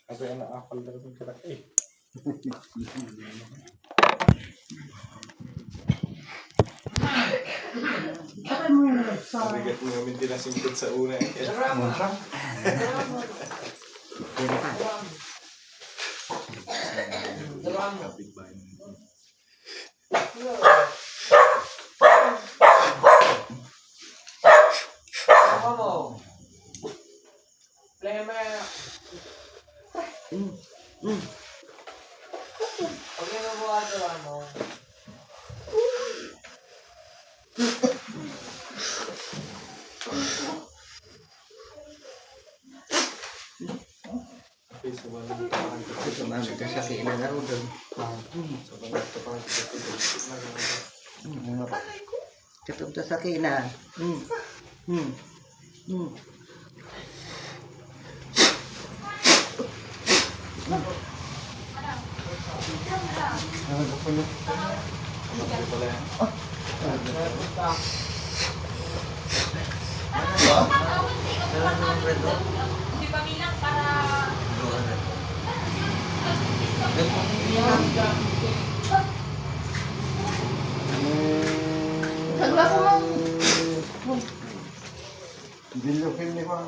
Sabi na akal na rin kira eh. Nabigat mo namin din ang singkot sa una eh. Kapit ba yun? Apa mau? Leme. Oke, lu buat ano? Sumami ka sa kinangaro doon. Katong sa sakina. Hindi pa bilang para Sagla ko lang. Bilukin ni pa.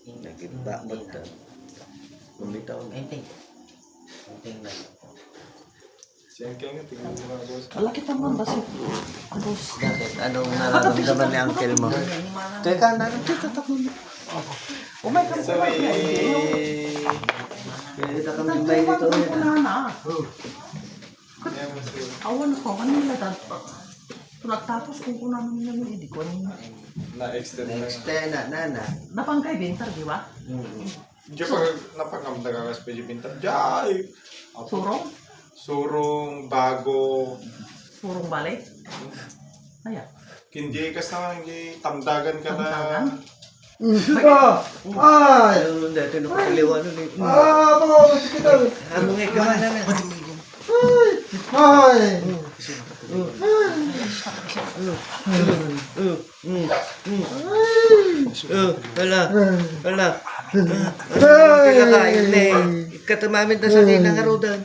Nagibakbag ka. Bumitaw na. Penting na. Siya kaya nga, tingnan mo nga boss. Malaki naman kasi. Bakit? Anong nararamdaman ni uncle mo? Teka, teka, takon. Umay ka sa Kita kami bay dito. Awan ako, kanila dapat. Tapos kung namin namin, hindi ko ano. Na-extend na. Next na. Napanggay bintar, di ba? Diyan pa napakamda ka kasi pwede pintar. Diyan! Surong? Surong, bago. Surong balik? Kaya. Hindi kasi naman, hindi tamdagan ka na. Tamdagan? Ay! Ano dati nung kakaliwa nun eh. Mga hospital! Ano nga ka na? Ay! Wala. Kakain na eh. Katamamin na sa kinangaro doon.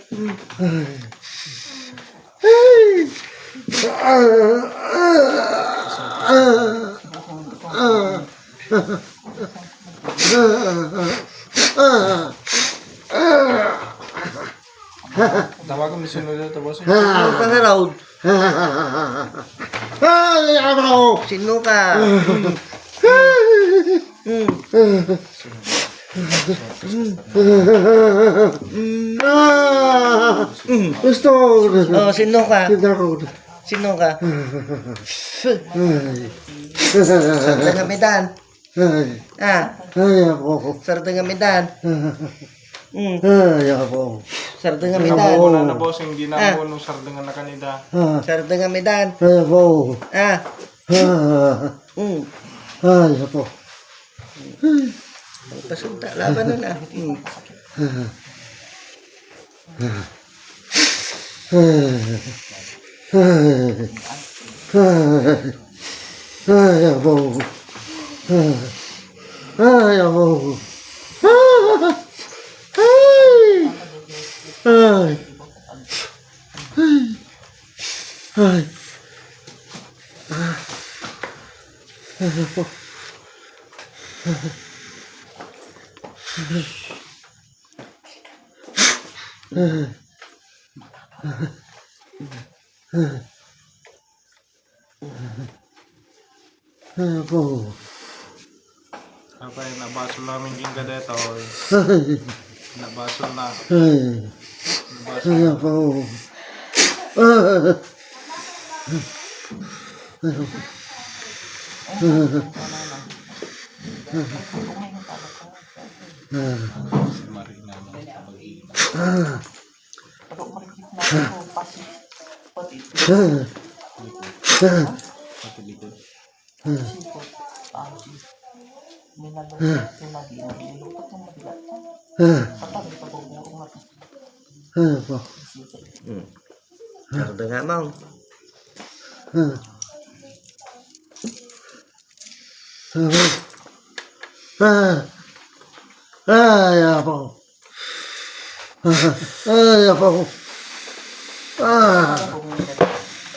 Tawagan mo sunod na ito, boss. Ano ka nga raw? Ay! Ako! Sino ka? Gusto! Oh, sino ka? Ako! Sino ka? Ay! Sarda nga medan. Ay! Ah, Ay! Ako! sarda nga medan. Ay! Ako! Sarda nga Hindi medan. na na boss, hindi na mo nung sardangan na kanida. Sarda nga medan. Ay! Ako! Ah, Ay! Ako! pasunta. Laban na na. Ay, abo. Ay, abo. Ay. Ay. Abo. Apa yung nabasol namin yung gadeto. Nabasol na. Ay. Nabasol Ay, na. abo. Si Marina na kapag-iina. Pati likod. Abo. Sarda nga mo. Ay, ako. Ay, ako.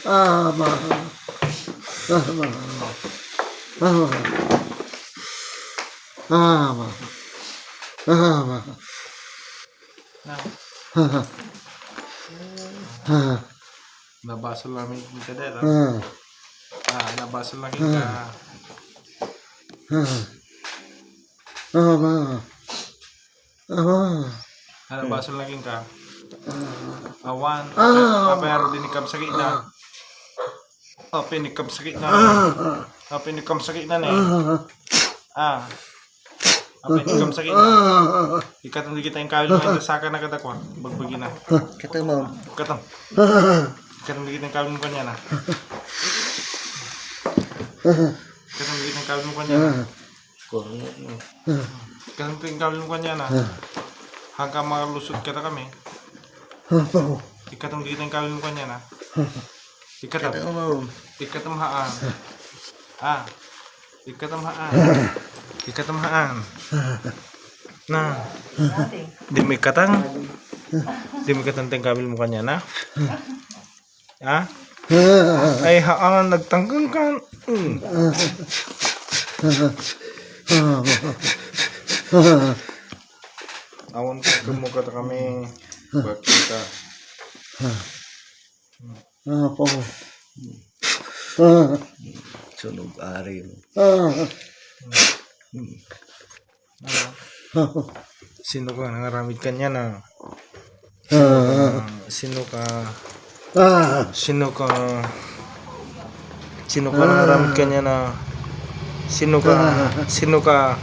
Ah, ma. Ma. Ma. Ma. Nabasol namin yung kadera. Ah. Nabasol na kita. Ma. Nabasol na kita. Awan. Ah. Pero dinikab sa gitna. Pinikab sa gitna. Pinikab sa gitna na eh. Pinikab sa gitna. Ikatong di kita yung kawil mo ito saka na katakwa. Bagbagi na. Kata mo. Katong. Ikatong di kita yung kawil mo kanya na. Ikatong di kita yung kawil mo kanya na. Ikatong di yung kawil mo kanya na. Hanggang malusot kita kami. Ikatong di kita yung kawil mo kanya na. Kata mo. Ikatamhaan. Ikatamhaan. Ikatamhaan. Na. Di may katang. Di may katang tengkabil mo kanya na. Ay haan nagtanggang kan. Awan ka kumukata kami. Bakita. Ako. Sunog ari mo. Sino ka nangaramid kanya na? Sino ka? Sino ka? Sino ka nangaramid kanya na? Sino ka? Sino ka?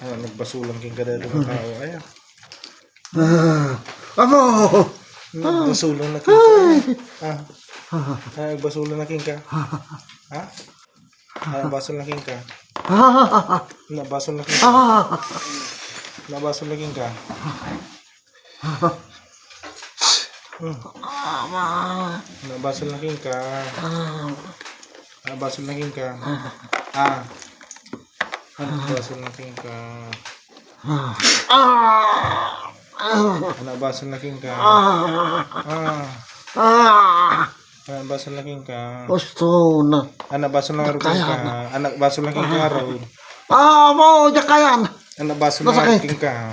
Nagbasulang king kadalo ng tao. Ayan. Ako. Nagbasulang na king ka. Nagbasulang na king ka. Nabasol na king ka. Nabasol na king ka. Nabasol na king ka. Nabasol na king ka. Nabasol na king ka. Nabasol na king ka. Nabasol na king ka. Nabasol na king ka. Gusto na. Nabasol na king ka. Nabasol na king ka raw. Mo, jakayan. Nabasol na king ka.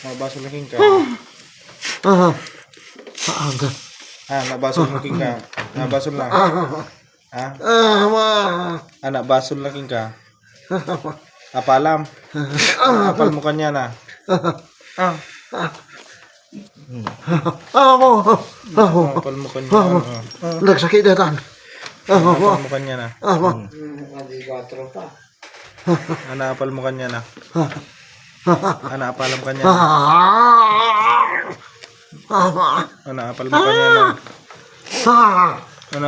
Nabasol na king ka. Aga. Nabasol na king ka. Nabasol na. Nabasol na king ka. Apalam. Apal mo kanya na. Apal mo kanya na. Nagsakit na tan. Apal mo kanya na. Apal mo kanya na. Apalam kanya na. Apal mo kanya na.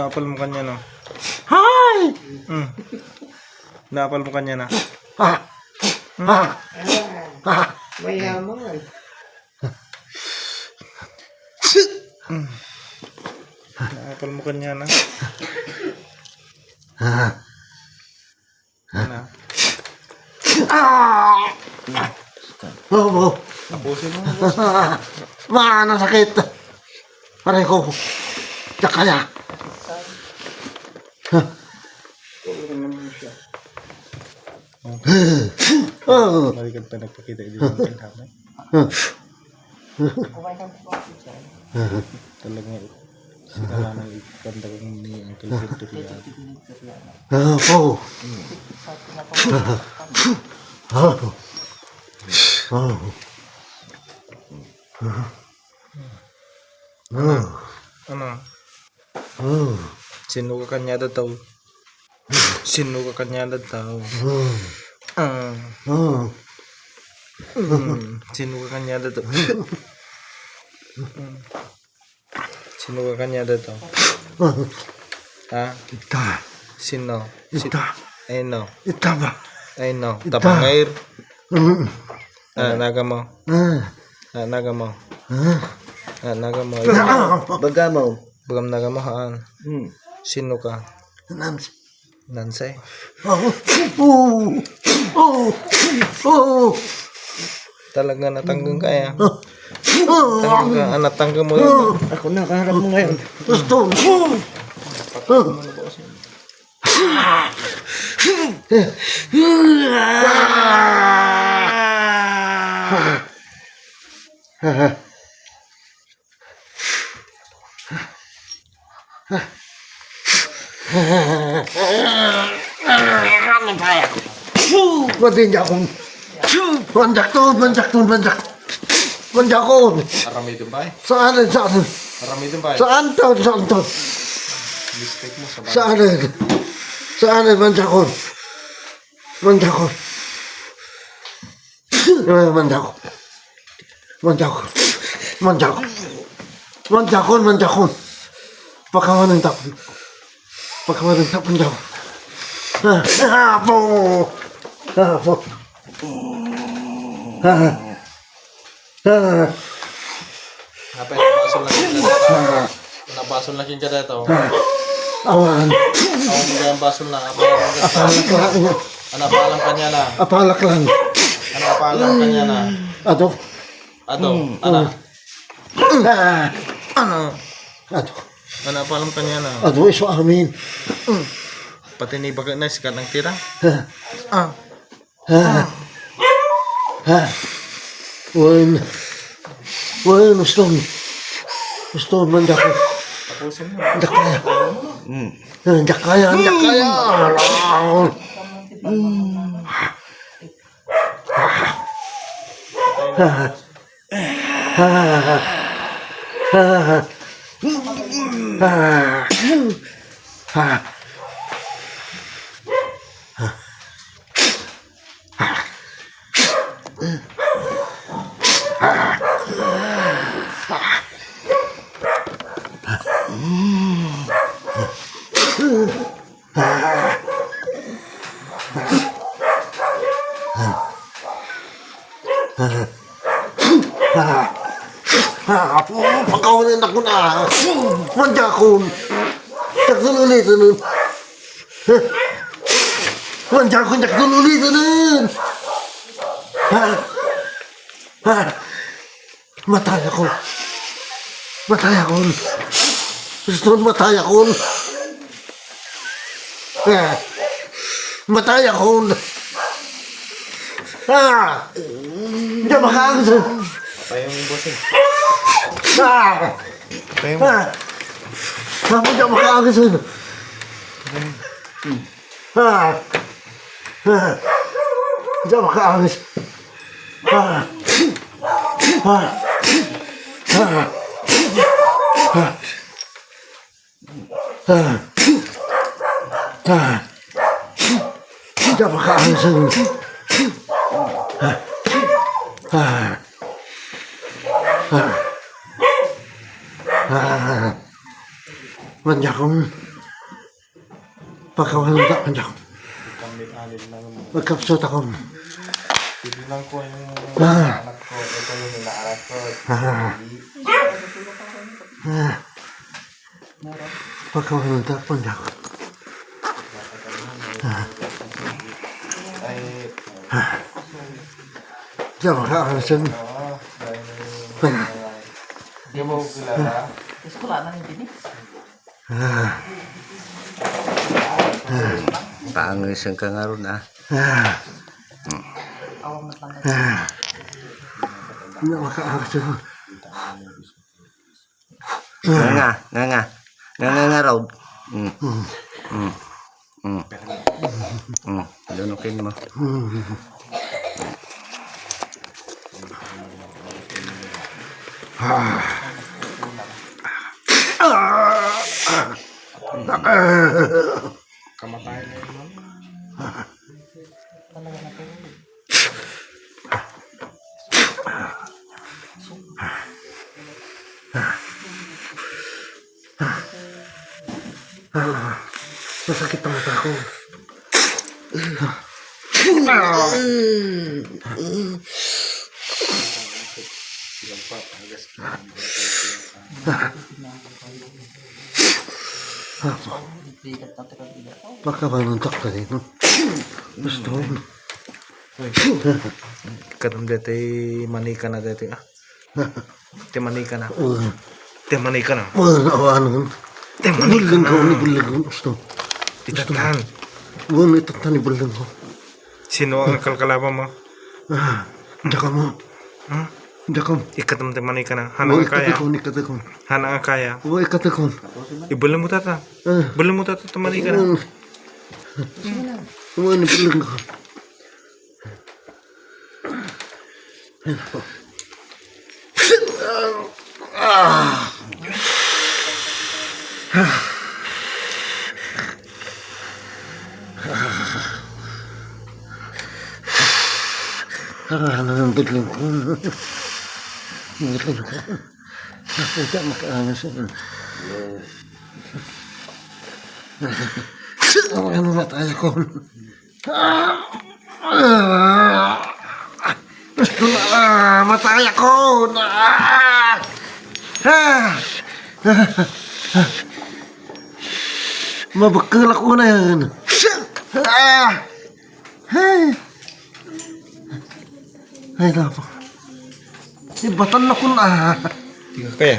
Apal mo kanya na. Hi. Naapal mo kanya na. Mayaman. Naapal mo kanya na. Tapusin mo. Mana sakit. Aray ko. Jakaya. Balikan pa nagpakita dito ng kailangan. Talagang sinalanan ipanda kong ni Uncle Victoria. Ako. Ano? Sino ka kanya daw? Sino ka kanya daw? Sino ka kanya daw? Sino ka kanya daw? Ita. Sino? Ita. Ay no. Ita ba? Ay no. Tapangayr. Naga mo. Naga mo. Nagamo. Bagamaw. Bagam nagamahaan. Sino ka? Nancy. Nansay. Talaga natanggang ka ya. Natanggang mo yun. Ako na, kaharap mo ngayon. Gusto. Pwede niya akong manjak to. Manjak ko. Arami doon ba eh? Saan? Arami doon ba eh? Saan to? Mistake mo sa bahay. Saan? Manjak ko. Pakawanan tapon daw. Apo. Apa yung basol na kin ka dito? Awan. Awan mo yung basol na. Ano paalam kanya na? Apalak lang. Ano paalam kanya na? Ato. Ano? Ano? Ato. Ano paalam kanya na? Ato iso amin. Pati ni baga na sikat ng tira. Wen, gusto man dako. Tapusin mo. Dakaya. Pakawanin ako na. Manja ko. Nagsunulit nun. Manja ko nagsunulit nun. Matay ako. Gusto matay ako. Matay ako. Hindi makakasal. Apa yung bossing? Apa yung Hindi makakasal. Hindi makakasal. Hindi makakasal. Manjakon. Pagkawalan ka, manjakon. Magkapsot ako. Tigilan ko yung anak ko. Ito yung inaanak ko. Pagkawalan ka, manjakon. Ay, Hindi makakasal. di mo kilala. Tapos wala na yung dinis. Paangisan ka nga ron, Awang na pala. Hindi makakasal. Nga raw. Lunukin mo. Kamatayan na yun. Masakit ang mata ko. Baka manuntak ka din. Gusto mo. Katong dito manika na dito ah. Te manika na. Te manika na. Awanan. Te manika Bulang na. ko ni bulang ko. Gusto. Titatan. Wala ito tani bulang ko. Sino ang kalkalaba mo? Daka mo. Hmm? Daka mo. Ikatam te manika na. Hana ang kaya. Ikatakon. Hana ang kaya. Ikatakon. Ibulan mo tata. Bulan mo tata te manika na. Wala ni bulang ko. Ang bulang ko. Bulang ko. Tidak makaangas yan. Ano matay ko? Gusto na matay ako! Mabakal ako na yan. Ay, napo. Ibatan ako na. Ika kaya.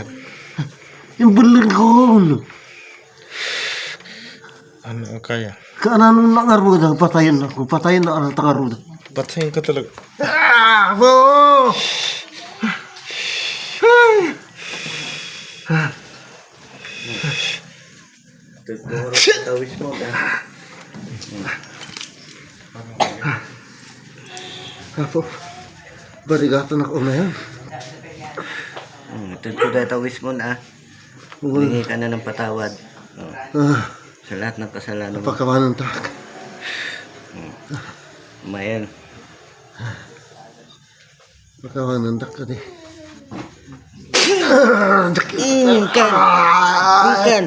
Yung bulan ko. Ano ang kaya? Kaananong nangaruda, patayin ako. Patayin na ang tangaruda. Patayin ka talaga. Bo! Siguro tawis mo na. Apo, barigatan ako na yan. Siguro tawis mo na. Hingi ka na ng patawad. Sa lahat ng kasalanan mo. Pagkawanan tak. Mayan. Pagkawanan tak ka di. Ikan.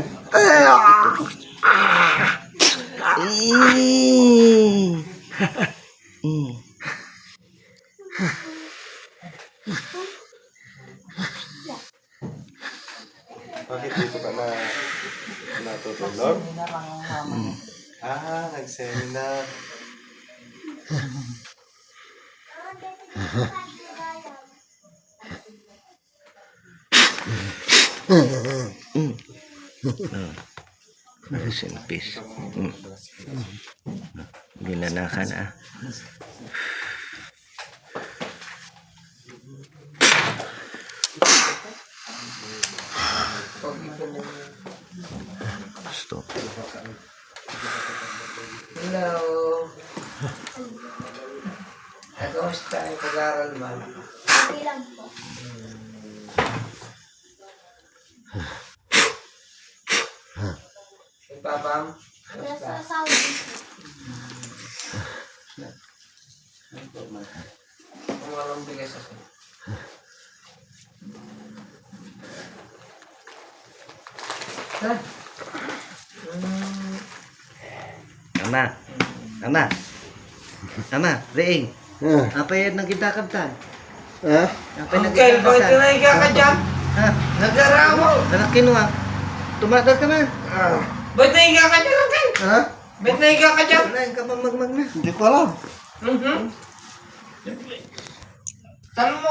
Bakit dito ka na natutulog? Nag-seminar. Rest in peace. Ginanakan ah. Stop. Hello. Kamusta ang pag-aaral mo? Okay lang po. Yung papam? Nasa Saudi. Kung walang bigas ako. Ama, Reing. Apa yan nang kitakabtan? Apa yan nang Uncle, bakit ka kitakabtan? nahiga ka dyan? Ha? Naglaraw. Anak kinuha. Tumatag ka na. Ba't nahiga ka dyan, Uncle? Ha? Ba't nahiga ka dyan? Wala, ka magmag na. Hindi ko alam. Tanong mo